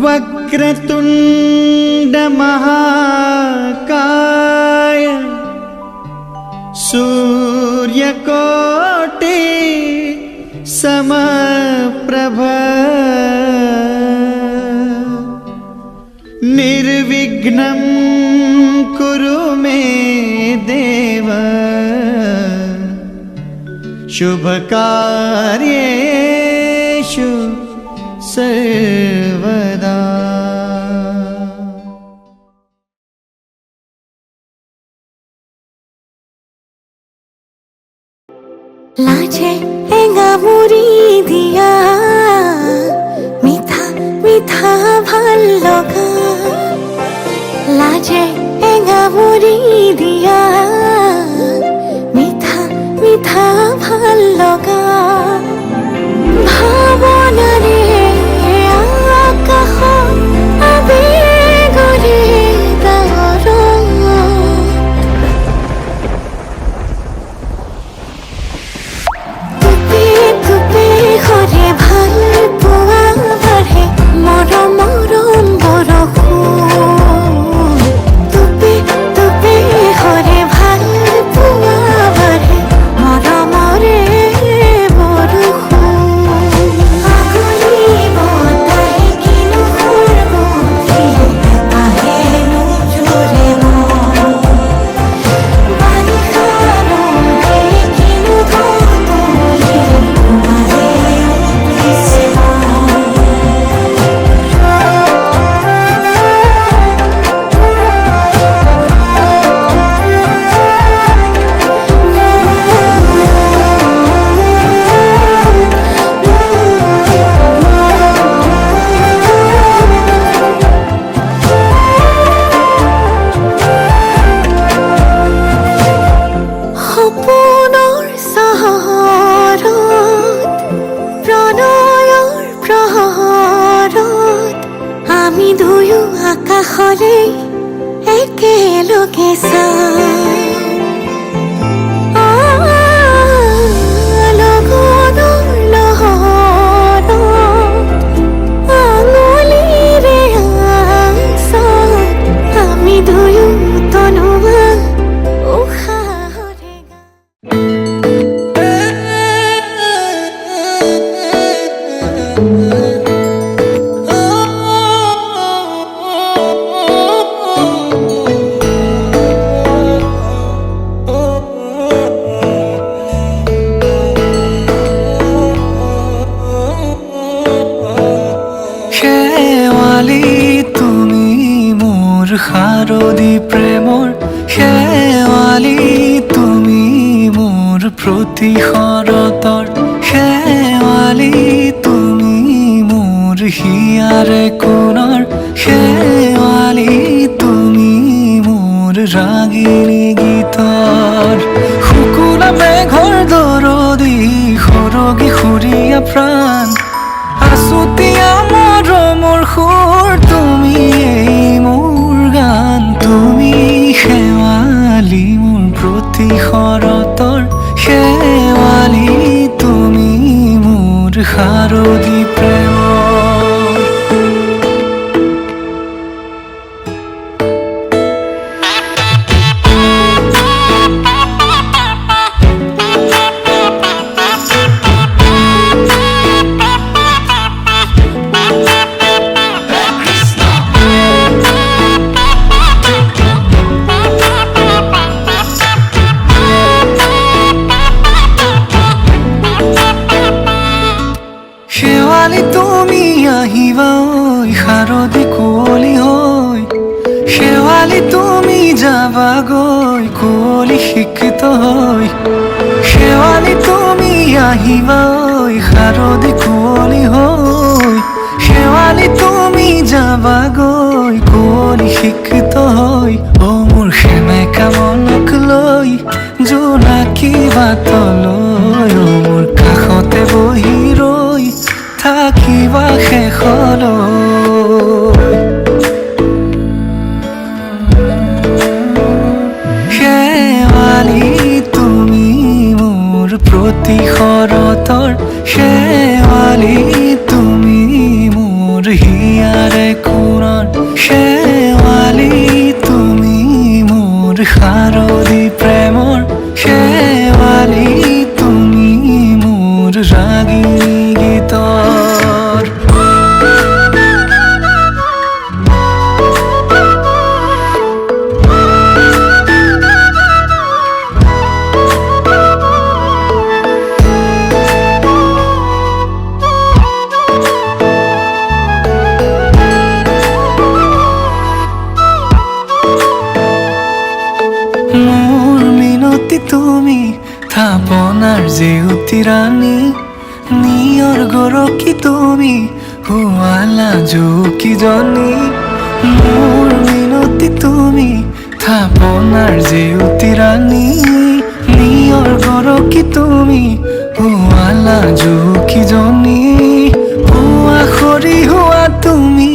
वक्रतुंड महाकाय सूर्यकोटि समप्रभ निर्विघ्नं कुरु मे देव शुभकार्येषु सर्वदा। लाजे एंगामुरी दिया मिठा मिठा ভাল লগা लाजे एंगामुरी दिया मिठा मिठा ভাল লগা ভাৱনাৰে আকাশ আবেগৰে ডাৱৰ ঘৰে ভাল পোৱা বাঢ়ে মৰম মৰম বৰষুণ টুপি টুপি ঘৰে ভাল পোৱা বাঢ়ে মৰমৰে বৰষুণ আগুলি বতাই কিনো সুৰবুদ্ধি আহে নোজোৰে মন বাৰিষাৰ কিনো ধুমুলি সপোনৰ চহৰত প্ৰণয়ৰ প্ৰহৰত আমি দুয়ো আকাশলে একেলগে চাওঁ লগনৰ লহৰত আঙুলিৰে আঁচত আমি দুয়ো তনুৱা উশাহৰে শেৱালি তুমি মোৰ শাৰদী প্ৰেমৰ শেৱালি তুমি মোৰ প্ৰতি শৰতৰ শেৱালি তুমি মোৰ হিয়াৰে কোণৰ শেৱালি তুমি মোৰ ৰাগিনী গীতৰ শুকুলা মেঘৰ দৰদি সৰগী সুৰীয়া প্ৰাণ আছুতীয়া মৰমৰ সুৰ তুমি মোৰ গান তুমি শেৱালি মোৰ প্ৰতি শৰতৰ শেৱালি তুমি মোৰ শাৰদী প্ৰেমৰ শেৱালি তুমি আহিবা ঐ শাৰদী কুঁৱলী হৈ শেৱালি তুমি যাবাগৈ কুঁৱলী শিক্ষিত হৈ শেৱালি তুমি আহিবা ঐ শাৰদী কুঁৱলী হৈ শেৱালি তুমি যাবাগৈ কুঁৱলী শিক্ষিত হৈ অ মোৰ সেমেকা মনক লৈ জোনাকী বাটলৈ অ মোৰ কাষতে বহি ৰৈ থাকিবা শেষলৈ শেৱালি তুমি মোৰ প্ৰতি শৰতৰ শেৱালি তুমি মোৰ হিয়াৰ হিয়াৰে কোণৰ শেৱালি তুমি মোৰ শাৰদী প্ৰেমৰ শেৱালি তুমি মোৰ ৰাগিনী গীতৰ মোৰ মিনতি তুমি থাপনাৰ জেউতি ৰাণী নিয়ৰ গৰকী তুমি শুৱালা জুকিজনী মোৰ মিনতি তুমি থাপনাৰ জেউতি ৰাণী নিয়ৰ গৰকী তুমি শুৱালা জুকিজনী হোৱা খৰি হোৱা তুমি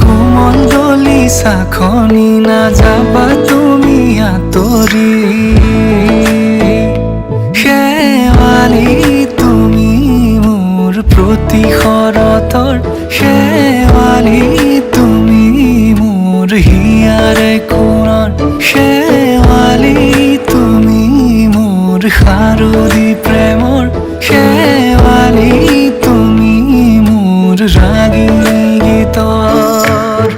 কোমল দলি চাখনি নাযাবা তুমি আঁতৰি শেৱালি তুমি মোৰ প্ৰতি শৰতৰ শেৱালি তুমি মোৰ হিয়াৰে কোণৰ শেৱালি তুমি মোৰ শাৰদী প্ৰেমৰ শেৱালি তুমি মোৰ ৰাগিনী গীতৰ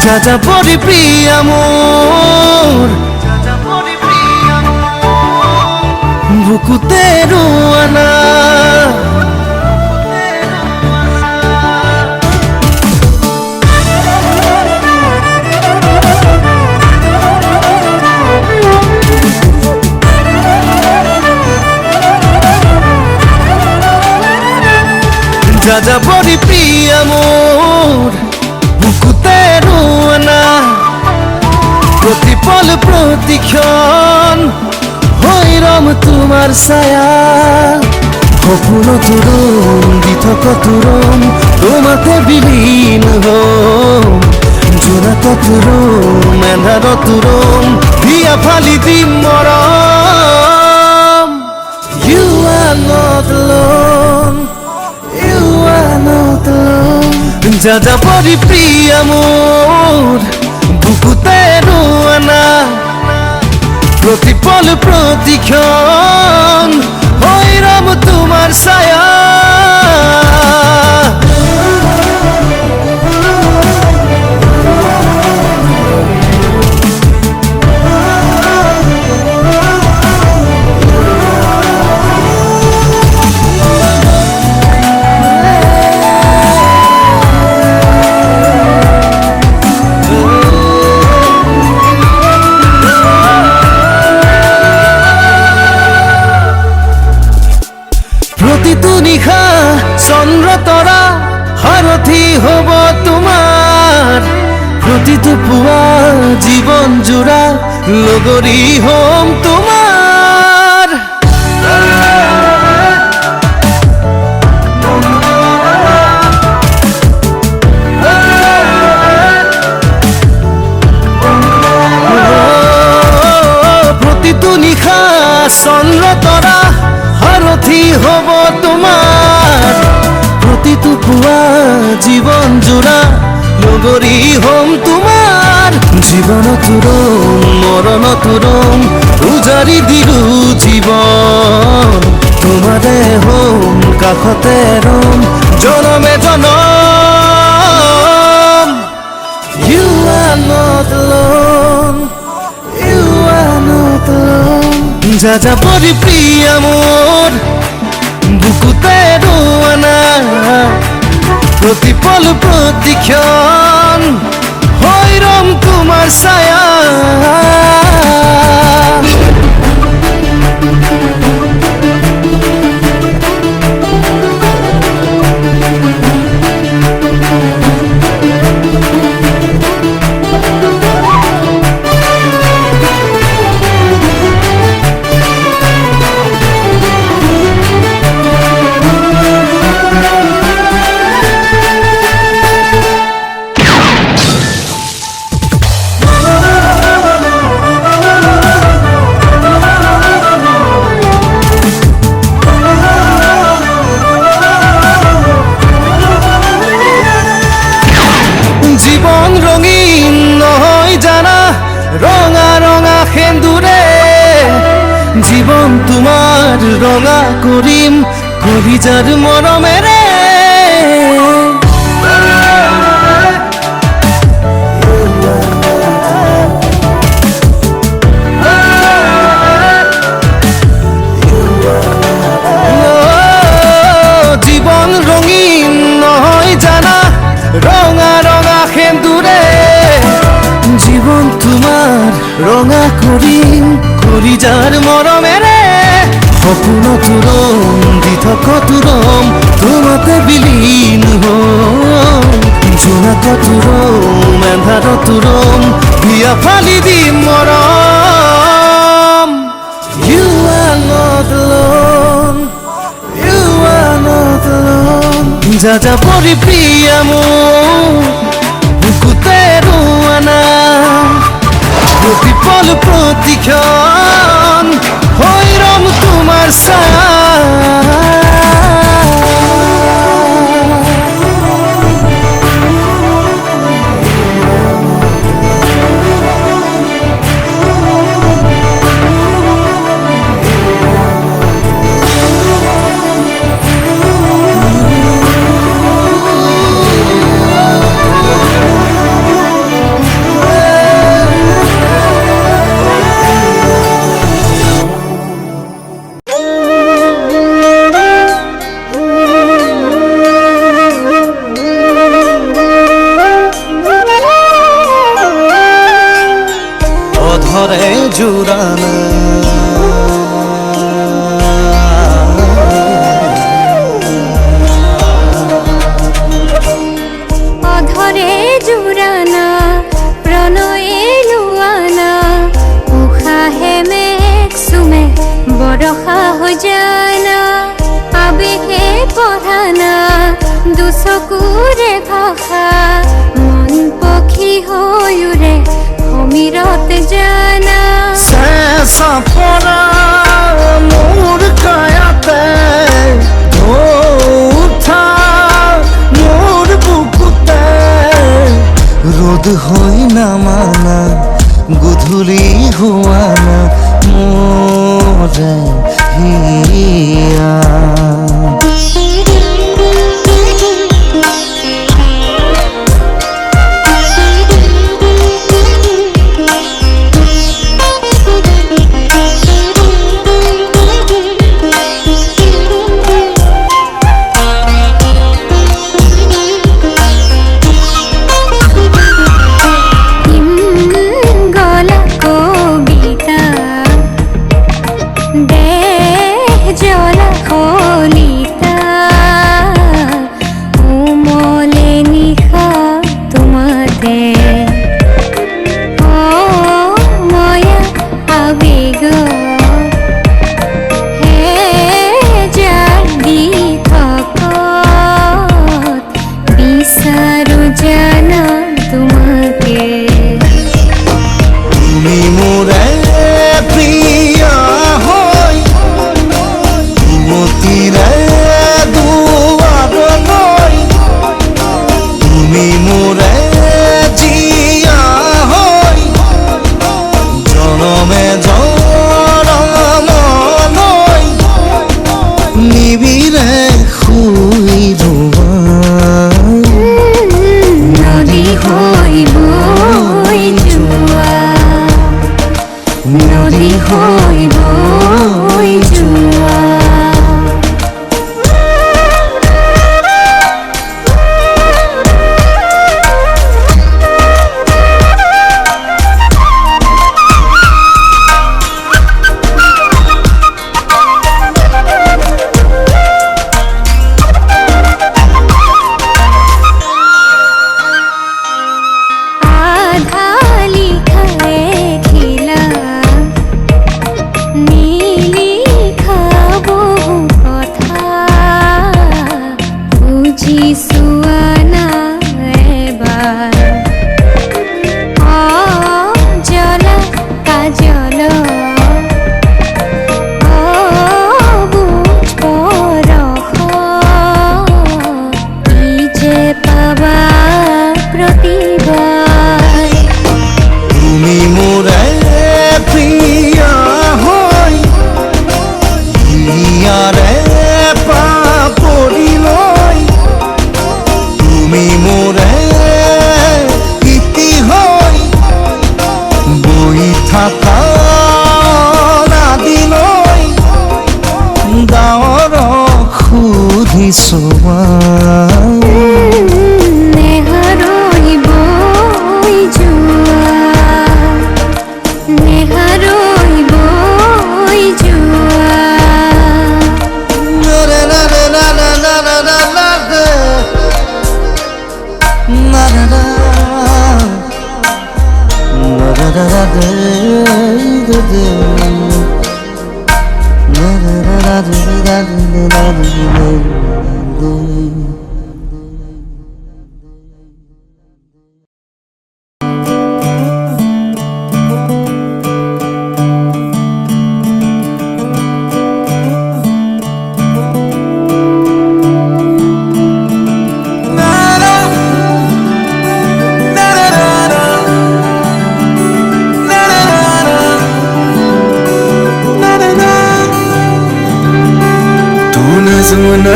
যাযাবৰী প্ৰিয়া মোৰ বুকুতে ৰোৱানা যাযাবৰী প্ৰিয়া মোৰ বুকুতে ৰোৱানা প্ৰতিপল প্ৰতিক্ষণ হৈ ৰম তোমাৰ ছায়া সপোনত ৰুম দি থকা তোৰম তোমাতে বিলীন হম জোনাকত ৰুম এন্ধাৰত ৰুম বিয়া ফালি দিম মৰম You are not alone You are not alone যাযাবৰী প্ৰিয়া মোৰ বুকুতে ৰোৱানা প্ৰতিপল প্ৰতিক্ষণ হৈ ৰম তোমাৰ ছায়া প্ৰতিটো নিশা চন্দ্ৰ তৰা সাৰথি হ'ব তোমাৰ প্ৰতিটো পুৱা জীৱন জোৰা লগৰী হ'ম তোমাৰ প্ৰতিটো নিশা চন্দ্ৰ তৰা সাৰথি হ'ব তোমাৰ প্ৰতিটো পুৱা জীৱন জোৰা লগৰী হ'ম তোমাৰ জীৱনত ৰম মৰণত ৰম উজাৰি দিলো জীৱন তোমাৰে হ'ম কাষতে ৰম জনমে জনম যাযাবৰী প্ৰিয়া মোৰ বুকুতে ৰোৱানা প্ৰতিপল প্ৰতিক্ষণ হৈ ৰম তোমাৰ ছায়া জীৱন ৰঙীন নহয় জানা ৰঙা ৰঙা সেন্দুৰে জীৱন তোমাৰ ৰঙা কৰিম কলিজাৰ মৰমেৰে জীৱন ৰঙীন নহয় জানা ৰঙা ৰঙা সেন্দুৰে জীৱন তোমাৰ ৰঙা কৰিম কলিজাৰ মৰমেৰে সপোন তোৰম দি থাক তোৰম তোমাতে বিলীন হম জোনাক তোৰম এন্ধাৰ তোৰম বিয়া ফালি দিম মৰম You are not alone You are not alone যাযাবৰী প্ৰিয়া মোৰ বুকুতে ৰোৱানা প্ৰতিপল প্ৰতিক্ষণ হৈ ৰম তোমাৰ ছায়া অধৰে জোৰানা অধৰে জুৰানা প্ৰণয়ে লুয়ানা উষাহে মেঘ চুমে বৰষা হৈ জানা আবেগে পঢ়ানা দুচকুৰে ভাষা মন পক্ষী হৈ উৰে সমীৰত জানা চেঁচা পৰা মোৰ কায়াতে উঠা মোৰ বুকুতে ৰ'দ হৈ নামানা গধূলি হোৱানা মোৰে হিয়া গলা কবিতা দেহ জ্বলা কলিতা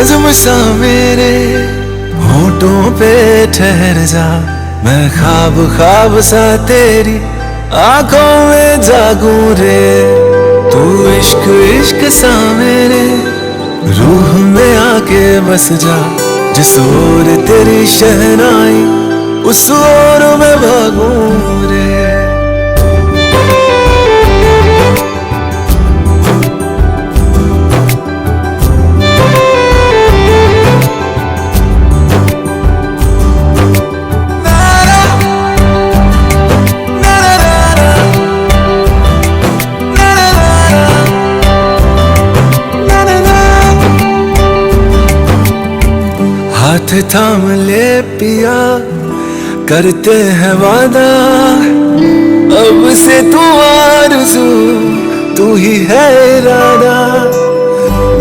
नज्म सा मेरे होठों पे ठहर जा, मैं ख्वाब ख्वाब सा तेरी आंखों में जागूं रे। तू इश्क इश्क सा मेरे रूह में आके बस जा, जिस ओर तेरी शहनाई उस ओर मैं भागूं रे। हाथ थाम ले पिया, करते हैं वादा, अब से तू आरज़ू तू ही है इरादा।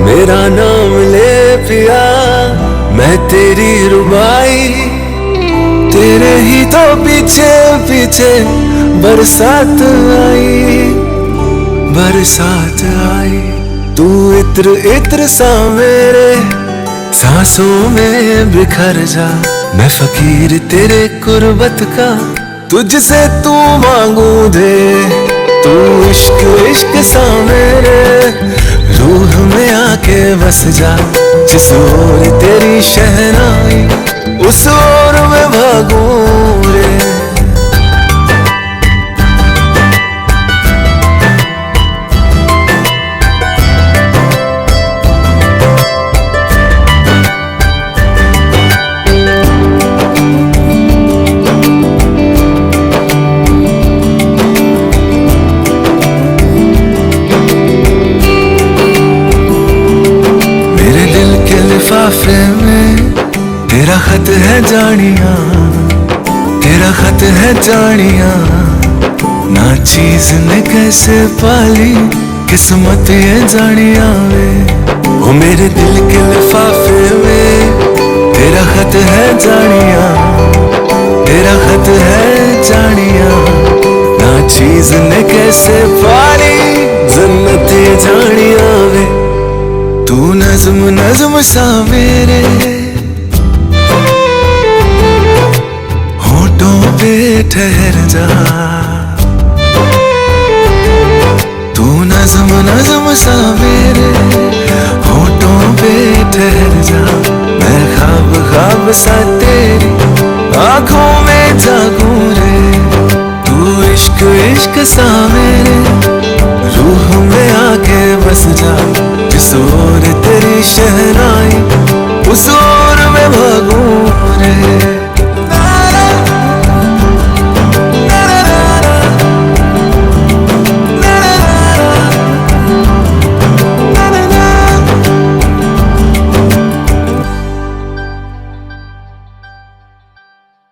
मेरा नाम ले पिया, मैं तेरी रुबाई, तेरे ही तो पीछे पीछे बरसात आई, बरसात आई। तू इत्र इत्र सा मेरे सांसों में बिखर जा, मैं फकीर तेरे कुर्बत का, तुझसे तू मांगू दे। तू इश्क इश्क सा मेरे रूह में आके बस जा, जिस ओर तेरी शहनाई उस ओर मैं भागूं रे। लिफाफे में तेरा खत है जानिया, तेरा खत है जानिया, ना चीज ने कैसे पाली किस्मत ये जानिया वे। वो मेरे दिल के लिफाफे में तेरा खत है जानिया, तेरा खत है जानिया, ना चीज ने कैसे पाली जन्नत ये जानिया वे। तू नज्म नज्म सा मेरे होठों पे ठहर जा, तू नज्म नज्म सा मेरे होठों पे ठहर जा, मैं ख्वाब ख्वाब सा तेरी आंखों में जागूं रे। तू इश्क इश्क सा